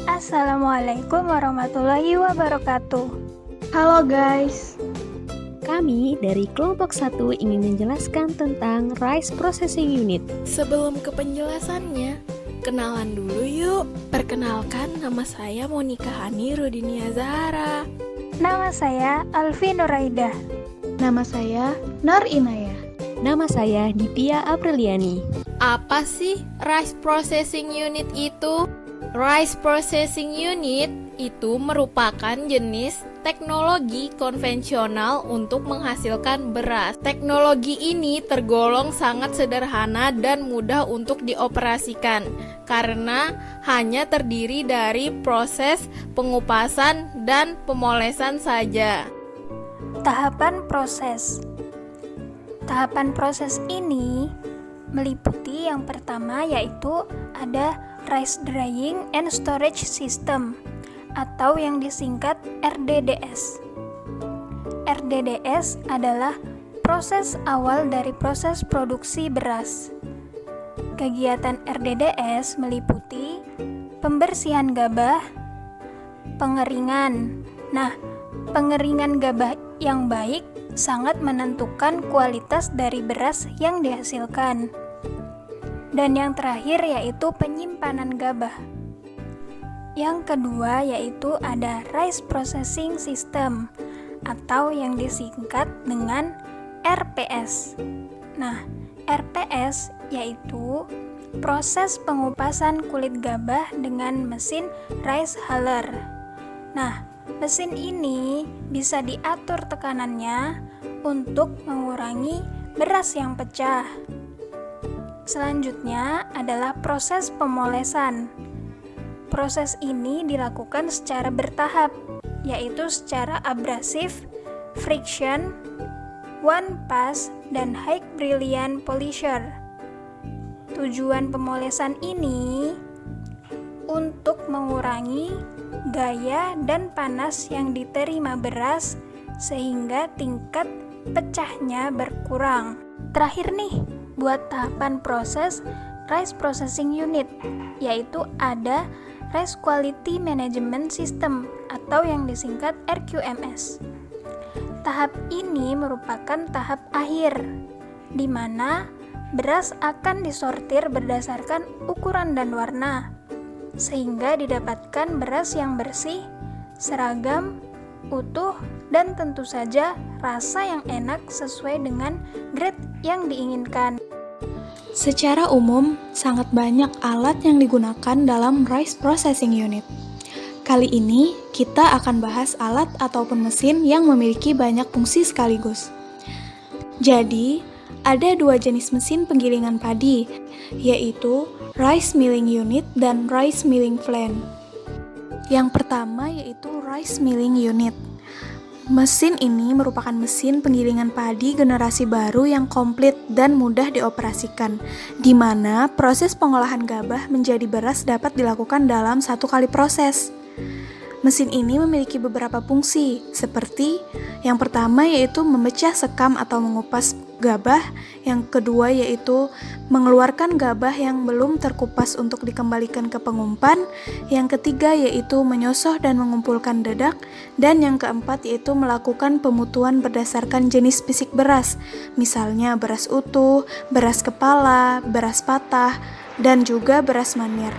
Assalamualaikum warahmatullahi wabarakatuh. Halo guys. Kami dari kelompok 1 ingin menjelaskan tentang Rice Processing Unit. Sebelum ke penjelasannya, kenalan dulu yuk. Perkenalkan, nama saya Monika Hani Rudinia Zahara. Nama saya Alfi Nuraidah. Nama saya Nur Inaya. Nama saya Ditya Apriliani. Apa sih Rice Processing Unit itu? Rice Processing Unit itu merupakan jenis teknologi konvensional untuk menghasilkan beras. Teknologi ini tergolong sangat sederhana dan mudah untuk dioperasikan karena hanya terdiri dari proses pengupasan dan pemolesan saja. Tahapan proses. Tahapan proses ini meliputi yang pertama yaitu ada Rice Drying and Storage System atau yang disingkat RDDS. RDDS adalah proses awal dari proses produksi beras. Kegiatan RDDS meliputi pembersihan gabah, pengeringan. Nah, pengeringan gabah yang baik sangat menentukan kualitas dari beras yang dihasilkan. Dan yang terakhir yaitu penyimpanan gabah. Yang kedua yaitu ada Rice Processing System atau yang disingkat dengan RPS. Nah, RPS yaitu proses pengupasan kulit gabah dengan mesin rice huller. Nah, mesin ini bisa diatur tekanannya untuk mengurangi beras yang pecah. Selanjutnya adalah proses pemolesan. Proses ini dilakukan secara bertahap, yaitu secara abrasif, friction, one pass, dan high brilliant polisher. Tujuan pemolesan ini untuk mengurangi gaya dan panas yang diterima beras sehingga tingkat pecahnya berkurang. Terakhir nih, buat tahapan proses Rice Processing Unit, yaitu ada Rice Quality Management System atau yang disingkat RQMS. Tahap ini merupakan tahap akhir, di mana beras akan disortir berdasarkan ukuran dan warna, sehingga didapatkan beras yang bersih, seragam, utuh, dan tentu saja rasa yang enak sesuai dengan grade yang diinginkan. Secara umum, sangat banyak alat yang digunakan dalam Rice Processing Unit. Kali ini, kita akan bahas alat ataupun mesin yang memiliki banyak fungsi sekaligus. Jadi, ada dua jenis mesin penggilingan padi, yaitu Rice Milling Unit dan Rice Milling Plant. Yang pertama yaitu Rice Milling Unit. Mesin ini merupakan mesin penggilingan padi generasi baru yang komplit dan mudah dioperasikan, di mana proses pengolahan gabah menjadi beras dapat dilakukan dalam satu kali proses. Mesin ini memiliki beberapa fungsi, seperti yang pertama yaitu memecah sekam atau mengupas gabah, yang kedua yaitu mengeluarkan gabah yang belum terkupas untuk dikembalikan ke pengumpan, yang ketiga yaitu menyosoh dan mengumpulkan dedak, dan yang keempat yaitu melakukan pemutuan berdasarkan jenis fisik beras, misalnya beras utuh, beras kepala, beras patah, dan juga beras manier.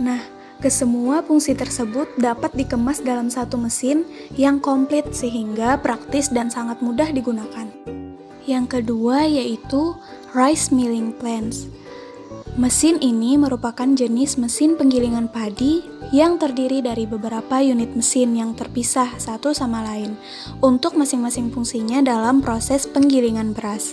Nah, kesemua fungsi tersebut dapat dikemas dalam satu mesin yang komplit sehingga praktis dan sangat mudah digunakan. Yang kedua yaitu Rice Milling Plants. Mesin ini merupakan jenis mesin penggilingan padi yang terdiri dari beberapa unit mesin yang terpisah satu sama lain untuk masing-masing fungsinya dalam proses penggilingan beras.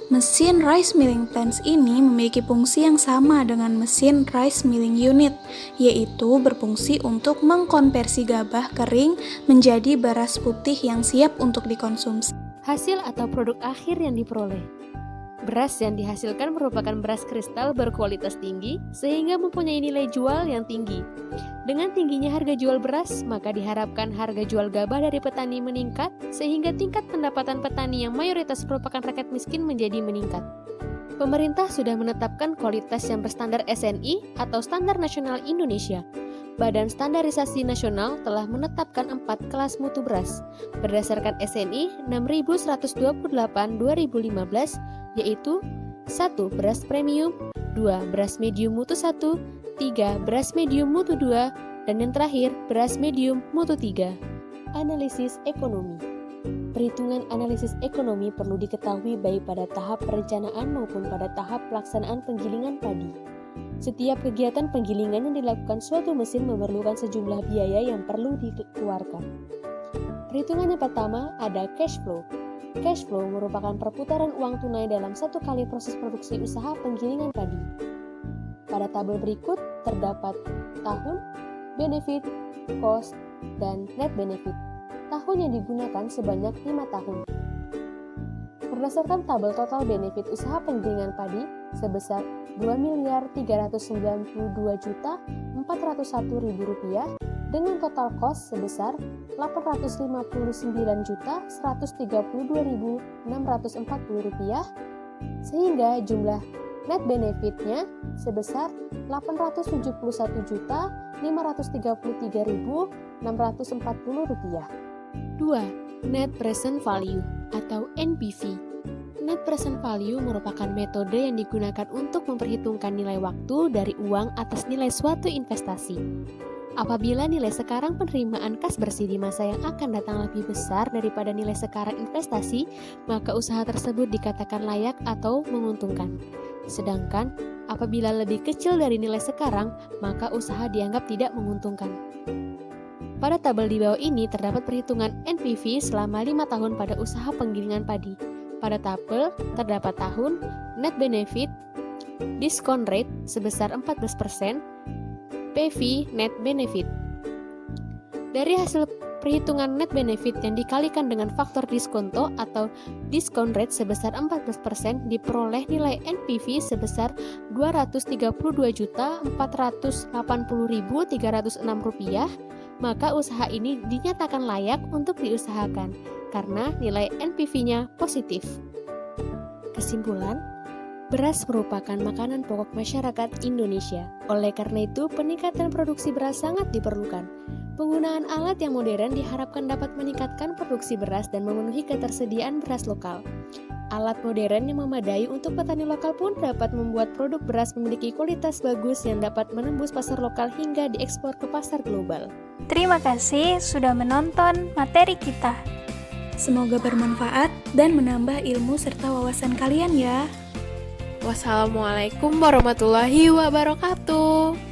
Mesin Rice Milling Plants ini memiliki fungsi yang sama dengan mesin Rice Milling Unit, yaitu berfungsi untuk mengkonversi gabah kering menjadi beras putih yang siap untuk dikonsumsi. Hasil atau produk akhir yang diperoleh. Beras yang dihasilkan merupakan beras kristal berkualitas tinggi sehingga mempunyai nilai jual yang tinggi. Dengan tingginya harga jual beras, maka diharapkan harga jual gabah dari petani meningkat sehingga tingkat pendapatan petani yang mayoritas merupakan rakyat miskin menjadi meningkat. Pemerintah sudah menetapkan kualitas yang berstandar SNI atau Standar Nasional Indonesia. Badan Standarisasi Nasional telah menetapkan 4 kelas mutu beras berdasarkan SNI 6128/2015, yaitu 1. Beras premium, 2. Beras medium mutu 1, 3. Beras medium mutu 2, dan yang terakhir beras medium mutu 3. Analisis ekonomi. Perhitungan analisis ekonomi perlu diketahui baik pada tahap perencanaan maupun pada tahap pelaksanaan penggilingan padi. Setiap kegiatan penggilingan yang dilakukan suatu mesin memerlukan sejumlah biaya yang perlu dikeluarkan. Perhitungan yang pertama ada cash flow. Cash flow merupakan perputaran uang tunai dalam satu kali proses produksi usaha penggilingan padi. Pada tabel berikut terdapat tahun, benefit, cost, dan net benefit. Tahun yang digunakan sebanyak 5 tahun. Berdasarkan tabel total benefit usaha penggilingan padi sebesar Rp2.392.401.000 dengan total cost sebesar Rp859.132.640, sehingga jumlah net benefitnya sebesar Rp873.533.640. 2. Net Present Value atau NPV. Net Present Value merupakan metode yang digunakan untuk memperhitungkan nilai waktu dari uang atas nilai suatu investasi. Apabila nilai sekarang penerimaan kas bersih di masa yang akan datang lebih besar daripada nilai sekarang investasi, maka usaha tersebut dikatakan layak atau menguntungkan. Sedangkan apabila lebih kecil dari nilai sekarang, maka usaha dianggap tidak menguntungkan. Pada tabel di bawah ini terdapat perhitungan NPV selama 5 tahun pada usaha penggilingan padi. Pada tabel terdapat tahun, net benefit, discount rate sebesar 14%, PV net benefit. Dari hasil perhitungan net benefit yang dikalikan dengan faktor diskonto atau discount rate sebesar 14%, diperoleh nilai NPV sebesar Rp232.480.306, maka usaha ini dinyatakan layak untuk diusahakan karena nilai NPV-nya positif. Kesimpulan, beras merupakan makanan pokok masyarakat Indonesia. Oleh karena itu, peningkatan produksi beras sangat diperlukan. Penggunaan alat yang modern diharapkan dapat meningkatkan produksi beras dan memenuhi ketersediaan beras lokal. Alat modern yang memadai untuk petani lokal pun dapat membuat produk beras memiliki kualitas bagus yang dapat menembus pasar lokal hingga diekspor ke pasar global. Terima kasih sudah menonton materi kita. Semoga bermanfaat dan menambah ilmu serta wawasan kalian ya. Wassalamualaikum warahmatullahi wabarakatuh.